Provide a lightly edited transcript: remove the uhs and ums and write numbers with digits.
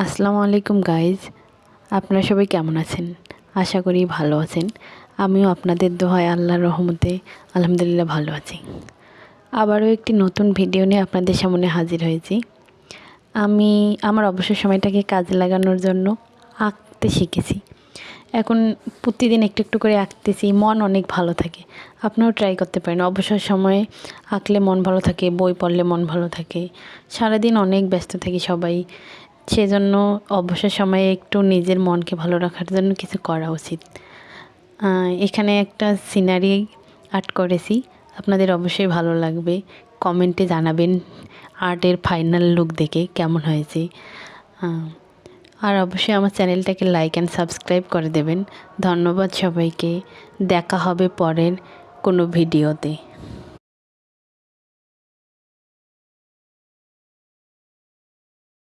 আসসালামু আলাইকুম গাইজ, আপনারা সবাই কেমন আছেন? আশা করি ভালো আছেন। আমিও আপনাদের দোয়ায় আল্লাহর রহমতে আলহামদুলিল্লাহ ভালো আছি। আবারও একটি নতুন ভিডিও নিয়ে আপনাদের সামনে হাজির হয়েছি। আমি আমার অবসর সময়টাকে কাজে লাগানোর জন্য আঁকতে শিখেছি। এখন প্রতিদিন একটু একটু করে আঁকতেছি, মন অনেক ভালো থাকে। আপনিও ট্রাই করতে পারেন। অবসর সময়ে আঁকলে মন ভালো থাকে, বই পড়লে মন ভালো থাকে। সারাদিন অনেক ব্যস্ত থাকি সবাই, সেজন্য অবসর সময়ে একটু নিজের মনকে ভালো রাখার জন্য কিছু করা উচিত। এখানে একটা সিনারি আর্ট করেছি, আপনাদের অবশ্যই ভালো লাগবে। কমেন্টে জানাবেন আর্টের ফাইনাল লুক দেখে কেমন হয়েছে। আর অবশ্যই আমার চ্যানেলটাকে লাইক অ্যান্ড সাবস্ক্রাইব করে দেবেন। ধন্যবাদ সবাইকে। দেখা হবে পরের কোনো ভিডিওতে।